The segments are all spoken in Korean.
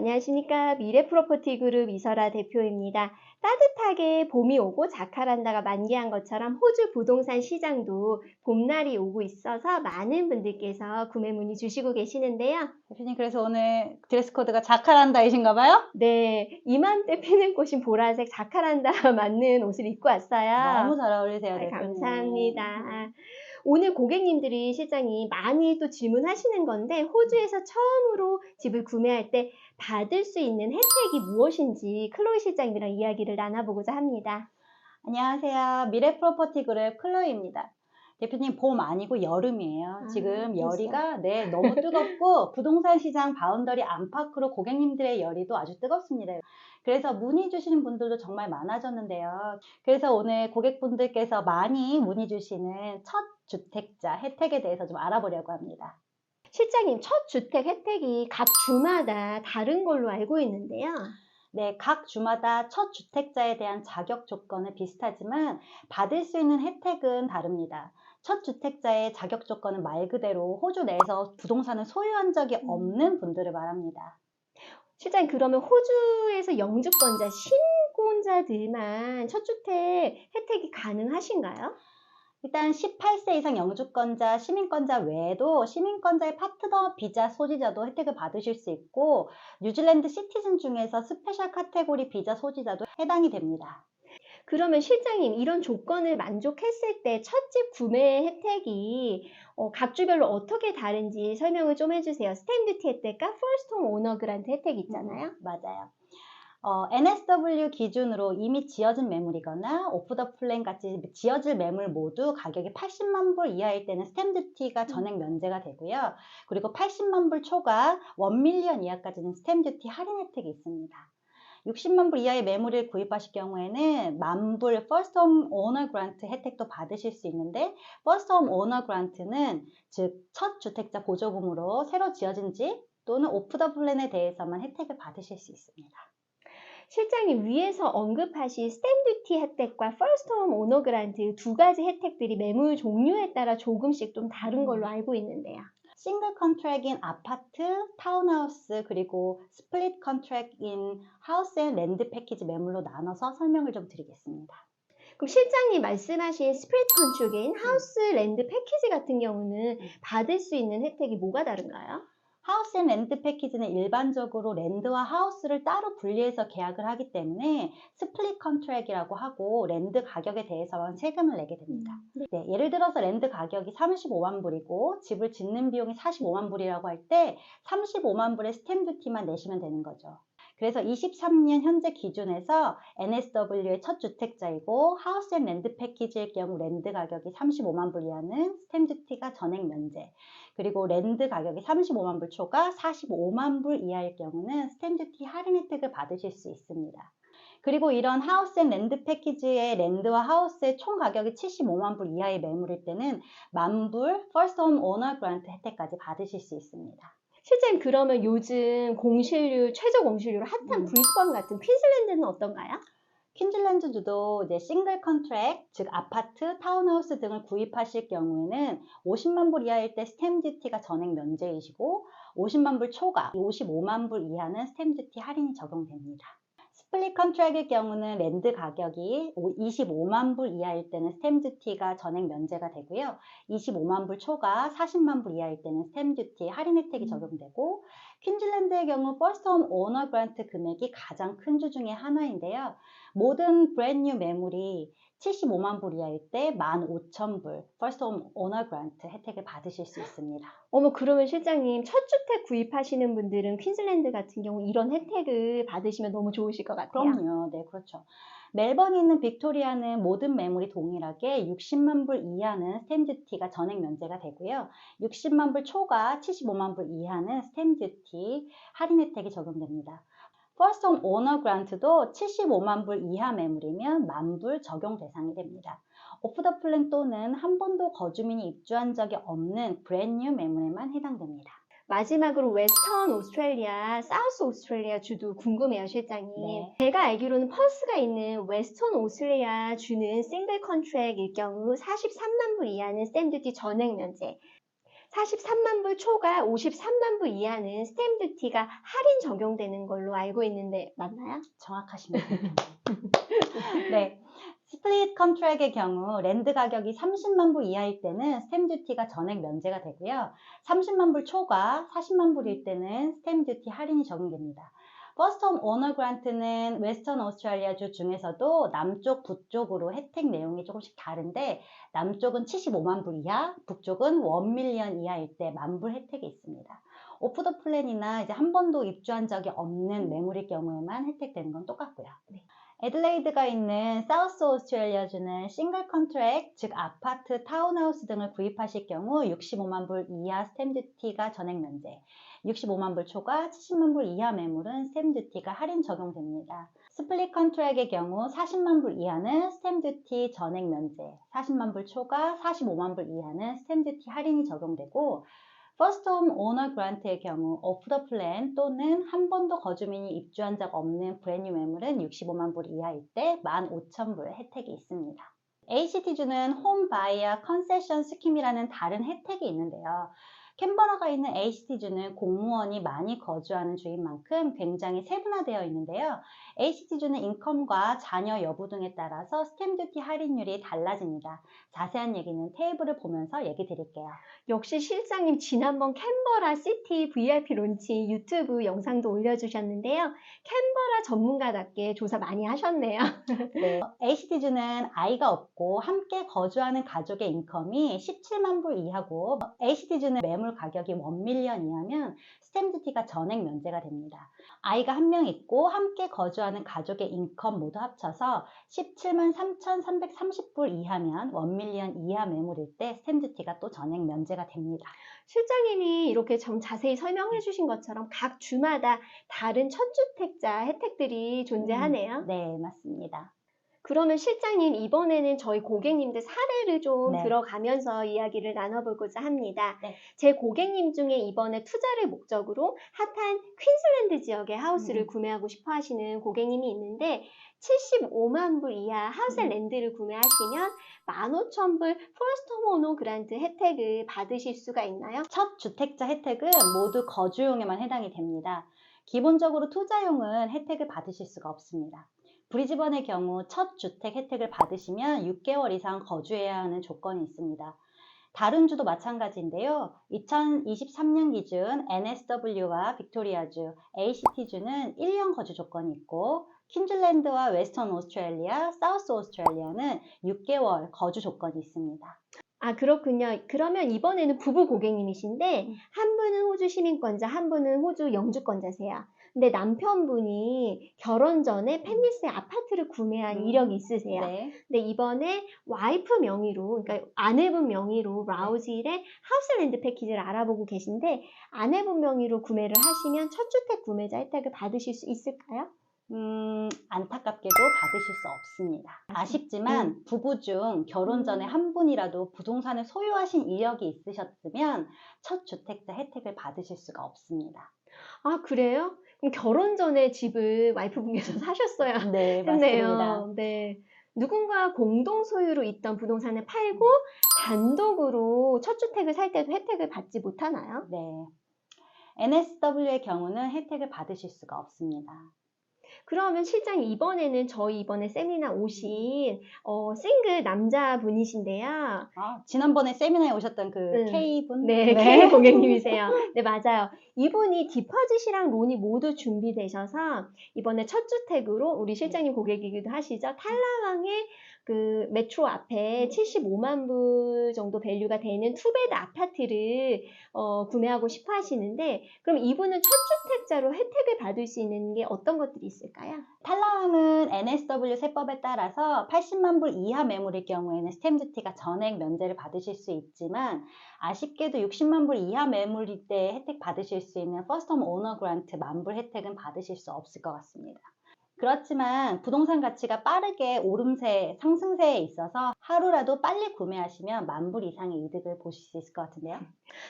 안녕하십니까. 미래프로퍼티그룹 이설아 대표입니다. 따뜻하게 봄이 오고 자카란다가 만개한 것처럼 호주 부동산 시장도 봄날이 오고 있어서 많은 분들께서 구매 문의 주시고 계시는데요. 대표님, 그래서 오늘 드레스 코드가 자카란다이신가 봐요? 네, 이맘때 피는 꽃인 보라색 자카란다 맞는 옷을 입고 왔어요. 너무 잘 어울리세요, 대표님. 감사합니다. 오늘 고객님들이 실장이 많이 또 질문하시는 건데 호주에서 처음으로 집을 구매할 때 받을 수 있는 혜택이 무엇인지 클로이 실장님이랑 이야기를 나눠보고자 합니다. 안녕하세요. 미래프로퍼티 그룹 클로이입니다. 대표님, 봄 아니고 여름이에요. 지금 열이가 너무 뜨겁고 부동산 시장 바운더리 안팎으로 고객님들의 열의도 아주 뜨겁습니다. 그래서 문의 주시는 분들도 정말 많아졌는데요. 그래서 오늘 고객분들께서 많이 문의 주시는 첫 주택자 혜택에 대해서 좀 알아보려고 합니다. 실장님, 첫 주택 혜택이 각 주마다 다른 걸로 알고 있는데요. 네, 각 주마다 첫 주택자에 대한 자격 조건은 비슷하지만 받을 수 있는 혜택은 다릅니다. 첫 주택자의 자격 조건은 말 그대로 호주 내에서 부동산을 소유한 적이 없는 분들을 말합니다. 실장님, 그러면 호주에서 영주권자, 시민권자들만 첫 주택 혜택이 가능하신가요? 일단 18세 이상 영주권자, 시민권자 외에도 시민권자의 파트너 비자 소지자도 혜택을 받으실 수 있고 뉴질랜드 시티즌 중에서 스페셜 카테고리 비자 소지자도 해당이 됩니다. 그러면 실장님, 이런 조건을 만족했을 때 첫 집 구매 혜택이 각 주별로 어떻게 다른지 설명을 좀 해주세요. 스탬프 듀티 혜택과 퍼스트 홈 오너 그란트 혜택이 있잖아요. 맞아요. NSW 기준으로 이미 지어진 매물이거나 오프 더 플랜 같이 지어질 매물 모두 가격이 80만 불 이하일 때는 스탬프 듀티가 전액 면제가 되고요. 그리고 80만 불 초과 1밀리언 이하까지는 스탬프 듀티 할인 혜택이 있습니다. 60만 불 이하의 매물을 구입하실 경우에는 만불 퍼스트 홈 오너 그란트 혜택도 받으실 수 있는데 퍼스트 홈 오너 그란트는 즉 첫 주택자 보조금으로 새로 지어진 집 또는 오프 더 플랜에 대해서만 혜택을 받으실 수 있습니다. 실장님, 위에서 언급하신 스탬프 듀티 혜택과 퍼스트 홈 오너 그란트 두 가지 혜택들이 매물 종류에 따라 조금씩 좀 다른 걸로 알고 있는데요. 싱글 컨트랙인 아파트, 타운하우스, 그리고 스플릿 컨트랙인 하우스 앤 랜드 패키지 매물로 나눠서 설명을 좀 드리겠습니다. 그럼 실장님 말씀하신 스프릿 컨트랙인 하우스 랜드 패키지 같은 경우는 받을 수 있는 혜택이 뭐가 다른가요? 하우스 앤 랜드 패키지는 일반적으로 랜드와 하우스를 따로 분리해서 계약을 하기 때문에 스플릿 컨트랙이라고 하고 랜드 가격에 대해서만 세금을 내게 됩니다. 네, 예를 들어서 랜드 가격이 35만 불이고 집을 짓는 비용이 45만 불이라고 할 때 35만 불의 스탬프 듀티만 내시면 되는 거죠. 그래서 23년 현재 기준에서 NSW의 첫 주택자이고 하우스 앤 랜드 패키지일 경우 랜드 가격이 35만 불 이하는 스탬프 듀티가 전액 면제, 그리고 랜드 가격이 35만 불 초과 45만 불 이하일 경우는 스탬프 듀티 할인 혜택을 받으실 수 있습니다. 그리고 이런 하우스 앤 랜드 패키지의 랜드와 하우스의 총 가격이 75만 불 이하의 매물일 때는 만불 퍼스트 홈 오너 그란트 혜택까지 받으실 수 있습니다. 실장님, 그러면 요즘 공실률, 최저 공실률 핫한 브리스번 같은 퀸즐랜드는 어떤가요? 퀸즐랜드주도 이제 싱글 컨트랙, 즉 아파트, 타운하우스 등을 구입하실 경우에는 50만 불 이하일 때 스탬프 듀티가 전액 면제이시고 50만 불 초과 55만 불 이하는 스탬프 듀티 할인이 적용됩니다. 스플릿 컨트랙일 경우는 랜드 가격이 25만 불 이하일 때는 스탬프 듀티가 전액 면제가 되고요. 25만 불 초과 40만 불 이하일 때는 스탬프 듀티 할인 혜택이 적용되고 퀸즐랜드의 경우 퍼스트 홈 오너 그란트 금액이 가장 큰 주 중에 하나인데요. 모든 브랜뉴 매물이 75만 불 이하일 때 15,000불 퍼스트 홈 오너 그란트 혜택을 받으실 수 있습니다. 그러면 실장님, 첫 주택 구입하시는 분들은 퀸즐랜드 같은 경우 이런 혜택을 받으시면 너무 좋으실 것 같아요. 그럼요. 네, 그렇죠. 멜번에 있는 빅토리아는 모든 매물이 동일하게 60만 불 이하는 스탬프 듀티가 전액 면제가 되고요. 60만 불 초과 75만 불 이하는 스탬프 듀티 할인 혜택이 적용됩니다. 퍼스트 홈 오너 그란트도 75만 불 이하 매물이면 만불 적용 대상이 됩니다. 오프 더 플랜 또는 한 번도 거주민이 입주한 적이 없는 브랜뉴 매물에만 해당됩니다. 마지막으로 웨스턴 오스트레일리아, 사우스 오스트레일리아 주도 궁금해요, 실장님. 네. 제가 알기로는 퍼스가 있는 웨스턴 오스트레일리아 주는 싱글 컨트랙일 경우 43만 불 이하는 스탬프 듀티 전액 면제, 43만 불 초과 53만 불 이하는 스탬프 듀티가 할인 적용되는 걸로 알고 있는데 맞나요? 정확하십니다. 네. 스플릿 컨트랙의 경우 랜드 가격이 30만 불 이하일 때는 스탬프 듀티가 전액 면제가 되고요. 30만 불 초과 40만 불일 때는 스탬프 듀티 할인이 적용됩니다. 퍼스트 홈 오너 그란트는 웨스턴 오스트레일리아주 중에서도 남쪽, 북쪽으로 혜택 내용이 조금씩 다른데 남쪽은 75만 불 이하, 북쪽은 1밀리언 이하일 때 만불 혜택이 있습니다. 오프 더 플랜이나 이제 한 번도 입주한 적이 없는 매물일 경우에만 혜택되는 건 똑같고요. 네. 애들레이드가 있는 사우스 오스트레일리아주는 싱글 컨트랙, 즉 아파트, 타운하우스 등을 구입하실 경우 65만 불 이하 스탬프 듀티가 전액 면제, 65만 불 초과 70만 불 이하 매물은 스탬프 듀티가 할인 적용됩니다. 스플릿 컨트랙의 경우 40만 불 이하는 스탬프 듀티 전액 면제, 40만 불 초과 45만 불 이하는 스탬프 듀티 할인이 적용되고 퍼스트 홈 오너 그란트의 경우 오프 더 플랜 또는 한 번도 거주민이 입주한 적 없는 브랜뉴 매물은 65만 불 이하일 때 15,000불 혜택이 있습니다. ACT주는 홈 바이어 컨세션 스킴이라는 다른 혜택이 있는데요. 캔버라가 있는 ACT주는 공무원이 많이 거주하는 주인 만큼 굉장히 세분화되어 있는데요. ACT주는 인컴과 자녀 여부 등에 따라서 스탬프 듀티 할인율이 달라집니다. 자세한 얘기는 테이블을 보면서 얘기 드릴게요. 역시 실장님 지난번 캔버라 시티 VIP 론치 유튜브 영상도 올려주셨는데요. 캔버라 전문가답게 조사 많이 하셨네요. 네, ACT주는 아이가 없고 함께 거주하는 가족의 인컴이 17만 불 이하고 ACT주는 매물 가격이 1밀리언 이하면 스탬프 듀티가 전액 면제가 됩니다. 아이가 한 명 있고 함께 거주하는 가족의 인컴 모두 합쳐서 17만 3,330불 이하면 1밀리언 이하 매물일 때 스탬프 듀티가 또 전액 면제가 됩니다. 실장님이 이렇게 좀 자세히 설명해 주신 것처럼 각 주마다 다른 첫주택자 혜택들이 존재하네요. 네, 맞습니다. 그러면 실장님 이번에는 저희 고객님들 사례를 좀 네. 들어가면서 이야기를 나눠보고자 합니다. 네. 제 고객님 중에 이번에 투자를 목적으로 핫한 퀸즐랜드 지역의 하우스를 구매하고 싶어 하시는 고객님이 있는데 75만 불 이하 하우스 랜드를 구매하시면 15,000불 퍼스트 홈오너 그란트 혜택을 받으실 수가 있나요? 첫 주택자 혜택은 모두 거주용에만 해당이 됩니다. 기본적으로 투자용은 혜택을 받으실 수가 없습니다. 브리즈번의 경우 첫 주택 혜택을 받으시면 6개월 이상 거주해야 하는 조건이 있습니다. 다른 주도 마찬가지인데요. 2023년 기준 NSW와 빅토리아주, ACT주는 1년 거주 조건이 있고 퀸즐랜드와 웨스턴 오스트레일리아, 사우스 오스트레일리아는 6개월 거주 조건이 있습니다. 아, 그렇군요. 그러면 이번에는 부부 고객님이신데 한 분은 호주 시민권자, 한 분은 호주 영주권자세요. 근데 남편분이 결혼 전에 펜리스에 아파트를 구매한 이력이 있으세요. 네. 근데 이번에 와이프 명의로, 그러니까 아내분 명의로 라우지일의 하우스랜드 패키지를 알아보고 계신데 아내분 명의로 구매를 하시면 첫 주택 구매자 혜택을 받으실 수 있을까요? 안타깝게도 받으실 수 없습니다. 아쉽지만 부부 중 결혼 전에 한 분이라도 부동산을 소유하신 이력이 있으셨으면 첫 주택자 혜택을 받으실 수가 없습니다. 아, 그래요? 그럼 결혼 전에 집을 와이프분께서 사셨어야 네, 했네요. 맞습니다. 네. 누군가 공동 소유로 있던 부동산을 팔고 단독으로 첫 주택을 살 때도 혜택을 받지 못하나요? 네. NSW의 경우는 혜택을 받으실 수가 없습니다. 그러면 실장님 이번에는 저희 이번에 세미나 오신 싱글 남자분이신데요. 지난번에 세미나에 오셨던 그 K분? 네, K 고객님이세요. 네, 맞아요. 이분이 디퍼짓이랑 론이 모두 준비되셔서 이번에 첫 주택으로 우리 실장님 고객이기도 하시죠. 탈라왕의 그 메트로 앞에 75만 불 정도 밸류가 되는 투베드 아파트를 구매하고 싶어 하시는데 그럼 이분은 첫 주택자로 혜택을 받을 수 있는 게 어떤 것들이 있을까요? 탈라왕은 NSW 세법에 따라서 80만 불 이하 매물일 경우에는 스탬프 듀티가 전액 면제를 받으실 수 있지만 아쉽게도 60만 불 이하 매물일 때 혜택 받으실 수 있는 퍼스트 홈 오너 그란트 만불 혜택은 받으실 수 없을 것 같습니다. 그렇지만 부동산 가치가 빠르게 오름세, 상승세에 있어서 하루라도 빨리 구매하시면 만불 이상의 이득을 보실 수 있을 것 같은데요.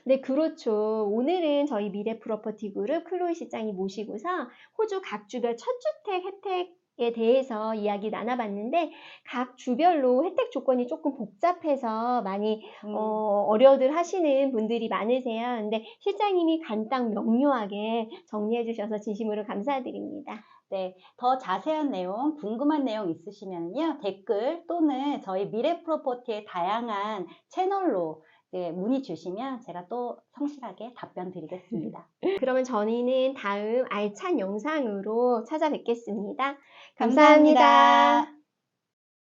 네, 그렇죠. 오늘은 저희 미래 프로퍼티 그룹 클로이 실장님 모시고서 호주 각 주별 첫 주택 혜택 에 대해서 이야기 나눠봤는데 각 주별로 혜택 조건이 조금 복잡해서 많이 어려워들 하시는 분들이 많으세요. 근데 실장님이 간단 명료하게 정리해 주셔서 진심으로 감사드립니다. 네, 더 자세한 내용, 궁금한 내용 있으시면요, 댓글 또는 저희 미래 프로퍼티의 다양한 채널로 문의 주시면 제가 또 성실하게 답변 드리겠습니다. 그러면 저희는 다음 알찬 영상으로 찾아뵙겠습니다. 감사합니다.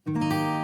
감사합니다.